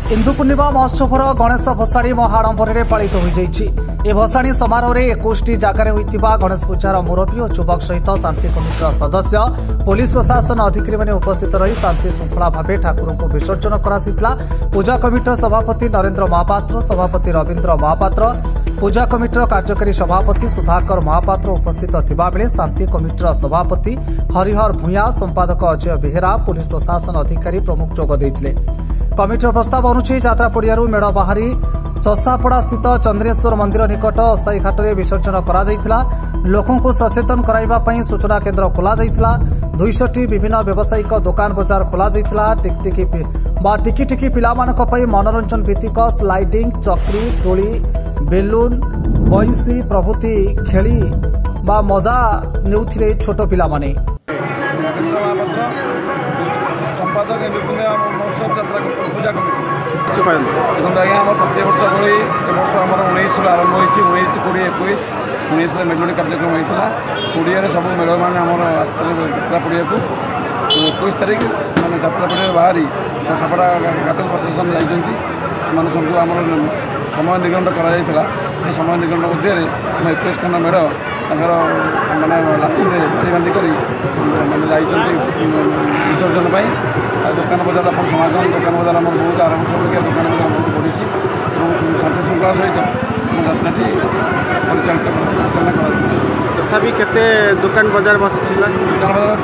इंदु पूर्णिमा महोत्सवर गणेश भसाणी महाआडंबर पालित हो भसाणी समारोह में 21 जगार होता गणेश पूजार मुरब्बी और युवक सहित शांति कमिटर सदस्य पुलिस प्रशासन अधिकारी मैंने उपस्थित रही शांति श्रृंखला भाव ठाकुर को विसर्जन कर पूजा कमिटर सभापति नरेन्द्र महापात्र सभापति रवीन्द्र महापात्र पूजा कमिटर कार्यकारी सभापति सुधाकर महापात्र उपस्थित थिबा बेले शांति कमिटर सभापति हरिहर भूया संपादक अजय बेहेरा पुलिस प्रशासन अधिकारी प्रमुख जोग देइथिले। कमिटर प्रस्ताव अनुसार यात्रा पड़ियारू मेढ़ बाहरी चषापड़ा स्थित चंद्रेश्वर मंदिर निकट अस्थायी घाट में विसर्जन करा लोकों को सचेतन कराइबा पई सूचना केन्द्र खोला 200टी विभिन्न व्यावसायिक दुकान बजार खोला टिकी पिलामानक पई मनोरंजन भित्तिक स्लाइडिंग चक्री दोली बेलून बइसी प्रभृति खेली बा मजा नेउथिले छोट पिला माने। संपादक महोत्सव यात्रा पूजा देखते आज्ञा आम प्रत्येक वर्ष भली वर्ष आम 19 आरंभ होती 19 20 21 19 मेलोडी कार्यक्रम होता 20 सब मेढ़ मैंने आम यात्रा पड़िया 21 तारीख मैंने यात्रा पड़िया बाहरी चषापड़ा घाट प्रशासन जाइए सब आम समय निगंड कर समय निगंड मध्य 21 खंड मेढ़ तर मैंने लाइन बाड़ी बांधिक मैंने विसर्जन दुकान बजार आप समागम दुकान बजार आम बहुत आरंभ दुकान बजार बहुत बढ़ी शांति श्रृंखला सहित यात्राटी परिचालित तथापि केते दुकान बजार बसला दुकान बजार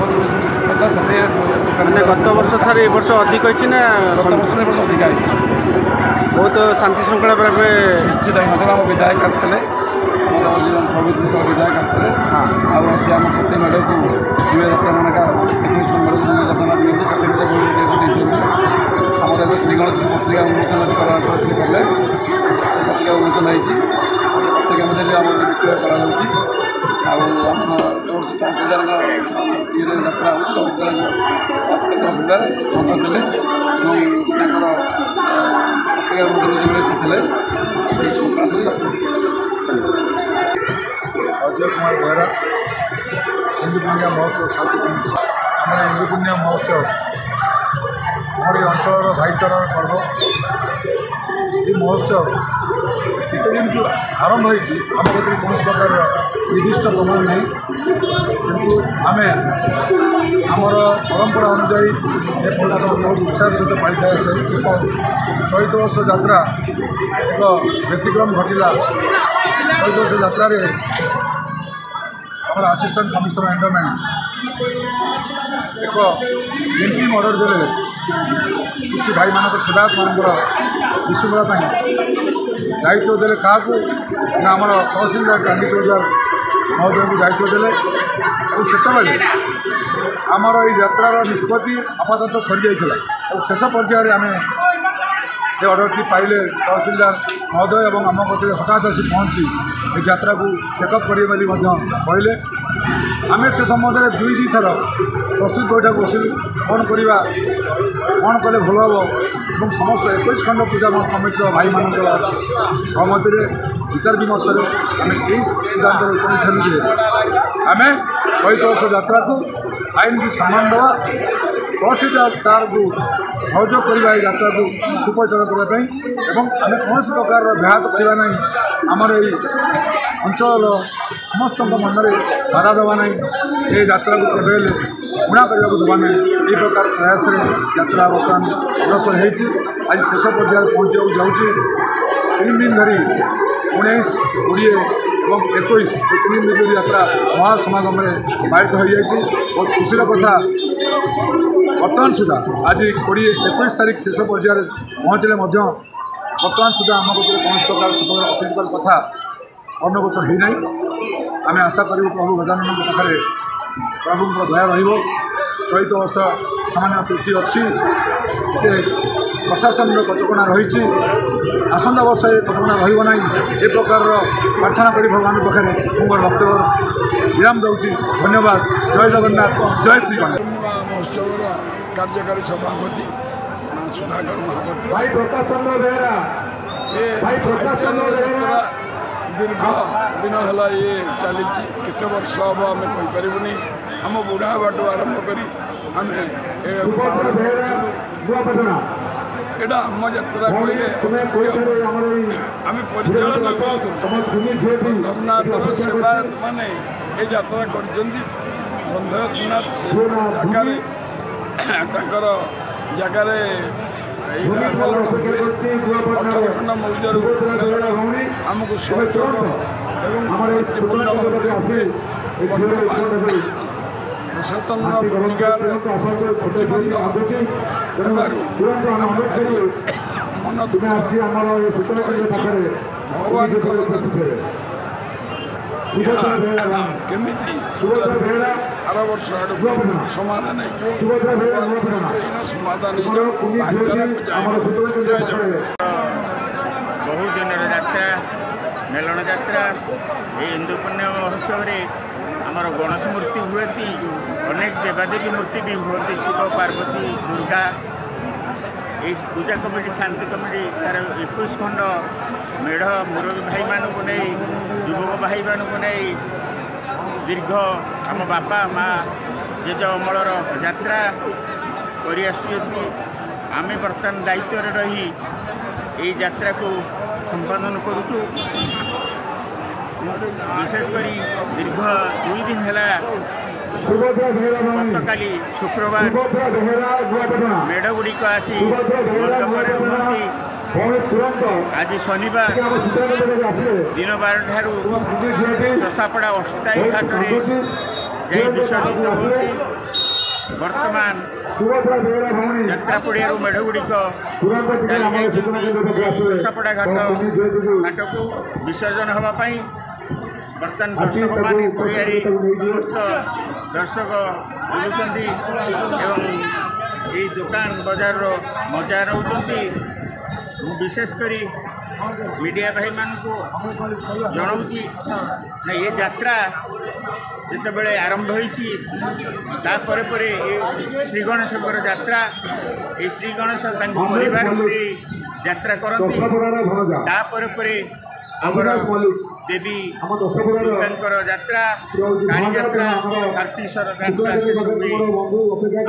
50-60 गत वर्ष ठारे वर्ष अधिक होती ना गत वर्ष अधिक बहुत शांति श्रृंखला भाव निश्चित आम विधायक आसते सौभिक मिश्र विधायक आसते सी आम प्रत्येक मेढ़ को 2000 टका 21 मेढ़ को 2000 टका नहीं आम श्री गणेश पत्रिका उन्मोचन कले पत्रिका उन्मोचन होती पत्रिका मध्य आम विक्रय कर ये यात्रा आस्ते तहसीलदार संपर्क देले पत्रिका उन्मोचन अजय कुमार बेहरा हिंदू पुण्य महोत्सव शांति कमिटी आम हिंदू पुण्य महोत्सव हमारे अंचल भाईचारार पर्व ये महोत्सव एक दिन आरंभ होती आम पाखे कौन प्रकार निर्दिष्ट प्रमाण नहीं किंतु आम आमर परंपरा अनुजाई ये प्रदर्शन बहुत उत्साह सहित पाई आसे चलित वर्ष यात्रा एक व्यतिक्रम घटला चलित वर्ष यात्रा आम असिस्टेंट कमिशनर एंडोमेंट एक इंट्रीम ऑर्डर देले किसी भाई मान सेवायत मान विशृंखला दायित्व देले क्या आम तहसीलदार टांडी चौधरी महोदय को दायित्व देले और से आमर ये यात्रार निष्पत्ति आपातत सरी जाता और शेष पर्यायर आम ये ऑर्डर पाइले तहसीलदार महोदय और आम कते हठात आसी पहुँची ये यात्रा को टेकअप करें कहले आम से संबंध में 2-2 थर प्रस्तुत बैठक बसिलु कौन करवा कौन कले भल हम और समस्त 21 खंड पूजा कमिटर भाई मान सहमति विचार विमर्श आम यही सिद्धांत उपनीत हलु जे आम चलित वर्ष यात्रा को आईन की सम्मान देवा तहसीलदार सार को सहयोग करवा यात्रा को सुपरिचालन करने आम कौन प्रकार व्याहत करवा ना आमर ये अंचल समस्त मन में बाधा देवा ना ये यात्रा को केवे गुणा करने को देवा ना ये प्रकार प्रयास यात्रा बर्तमान अग्रसर होती आज शेष पर्यायर पहुँचा जाऊँगी 3 दिन धरी 19, 20 और 21 3 दिन यात्रा महासमागम में पारित हो जाए बहुत खुशी कथा बर्तमान सुधा आज 20-21 तारीख शेष पर्यायर पहुँचले बर्तमान सुधा आम कौन प्रकार अप्रीतिकर कथा कर्णगोचर होना आम आशा करूँ प्रभु गजानन पाखे प्रभु दया चलित वर्ष सामान्य त्रुटि अच्छी प्रशासन कटकणा रही आसंता वर्ष ये कटकणा रहा ए प्रकार प्रार्थना करी भगवान पाखे मोर वक्तव्य विराम दूसरी धन्यवाद। जय जगन्नाथ जय श्री गणेश। महोत्सव कार्यकारी सभापति सुधाकर महापात्र दीर्घ दिन है ये चली केत वर्ष हम आम कहीपरूनी आम बुढ़ा बाट आरंभ कर এটা ଆମ ଯାତ୍ରା କହିଲେ ଆମେ ପରିଚାଳନା କରୁଛୁ। ରଘୁନାଥର ସେବାୟତମାନେ ଏ ଯାତ୍ରା କରିଛନ୍ତି। ବନ୍ଧନାଥ ଜାଗାରେ ତାଙ୍କର ଜାଗାରେ ଅଠର ଖଣ୍ଡ ମୌଜାରୁ ଆମକୁ ସହଯୋଗ ଏବଂ ଶାନ୍ତିପୂର୍ଣ୍ଣ ପ୍ରଶାସନର ପ୍ରତିକାର ପ୍ରତିବନ୍ଧ ହେବାରୁ ମନ ଭଗବାନଙ୍କର କେମିତି ଆର ବର୍ଷ ଆଡ଼କୁ ସମାଧାନ ହେଇଯିବ ସମାଧାନ ବହୁ ଦିନର ଯାତ୍ରା ମେଲଣ ଯାତ୍ରା এই ହିନ୍ଦୁ ପୁଣ୍ୟ ମହୋତ୍ସବରେ ଆମର ଗଣେଶ ମୂର୍ତ୍ତି ହୁଅନ୍ତି, ଅନେକ ଦେବାଦେବୀ ମୂର୍ତ୍ତି ବି ହୁଅନ୍ତି, ଶିବ ପାର୍ବତୀ ଦୁର୍ଗା। এই ପୂଜା କମିଟି ଶାନ୍ତି କମିଟି ତାର 21 ଖଣ୍ଡ ମେଢ଼ ମୁରବୀ ଭାଇମାନଙ୍କୁ ନେଇ ଯୁବକ ଭାଇମାନଙ୍କୁ ନେଇ ଦୀର୍ଘ ଆମ ବାପା ମା ଜେଜ ଅମଳର ଯାତ୍ରା କରି ଆସୁଛନ୍ତି। ଆମେ ବର୍ତ୍ତମାନ ଦାୟିତ୍ୱରେ ରହି এই ଯାତ୍ରାକୁ ସମ୍ପାଦନ କରୁଛୁ। ବିଶେଷ କରି ଦୀର୍ଘ 2 ଦିନ ହେଲା ଗତକାଲି ଶୁକ୍ରବାର ମେଢ଼ଗୁଡ଼ିକ ଆସି ମଣ୍ଡପରେ ରୁହନ୍ତି। ଆଜି ଶନିବାର ଦିନ 12 ଠାରୁ ଚଷାପଡ଼ା ଅସ୍ଥାୟୀ ଘାଟରେ ଯାଇ ବିସର୍ଜିତ ହୁଅନ୍ତି। ବର୍ତ୍ତମାନ ଯାତ୍ରା ପଡ଼ିଆରୁ ମେଢ଼ଗୁଡ଼ିକ ଚାଲି ଯାଇଛନ୍ତି ଚଷାପଡ଼ା ଘାଟକୁ ବିସର୍ଜନ ହେବା ପାଇଁ। ବର୍ତ୍ତମାନ ଦର୍ଶକମାନେ ପଡ଼ିଆରେ ସମସ୍ତ ଦର୍ଶକ ବୁଲୁଛନ୍ତି ଏବଂ এই ଦୋକାନ ବଜାରର ମଜା ନେଉଛନ୍ତି। ମୁଁ ବିଶେଷ କରି ମିଡ଼ିଆ ଭାଇମାନଙ୍କୁ ଜଣାଉଛି ନା ଏ ଯାତ୍ରା ଯେତେବେଳେ ଆରମ୍ଭ ହୋଇଛି ତାପରେ ପରେ ଏ ଶ୍ରୀ ଗଣେଶଙ୍କର ଯାତ୍ରା, ଏ ଶ୍ରୀ ଗଣେଶ ତାଙ୍କ ପରିବାରକୁ ନେଇ ଯାତ୍ରା କରନ୍ତି। ତାପରେ ପରେ ଆମର ଦେବୀ ଦୁର୍ଗାଙ୍କର ଯାତ୍ରା, କାଳୀ ଯାତ୍ରା, କାର୍ତ୍ତିକେଶ୍ୱର ଯାତ୍ରା ଶେଷ ହୁଏ।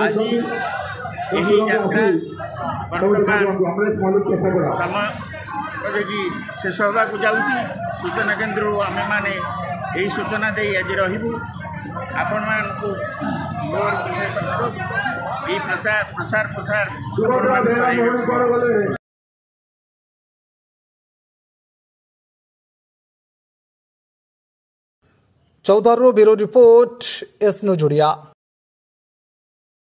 ଆଜି ଏହି ଯାତ୍ରା ବର୍ତ୍ତମାନ କାମ ଯଦି ଶେଷ ହେବାକୁ ଯାଉଛି। ସୂଚନା କେନ୍ଦ୍ରରୁ ଆମେମାନେ ଏହି ସୂଚନା ଦେଇ ଆଜି ରହିବୁ। ଆପଣମାନଙ୍କୁ ମୋର ବିଶେଷ ଅନୁରୋଧ, ଏହି ପ୍ରଚାର ଚୌଦ୍ୱାରରୁ bureau report S news Odia.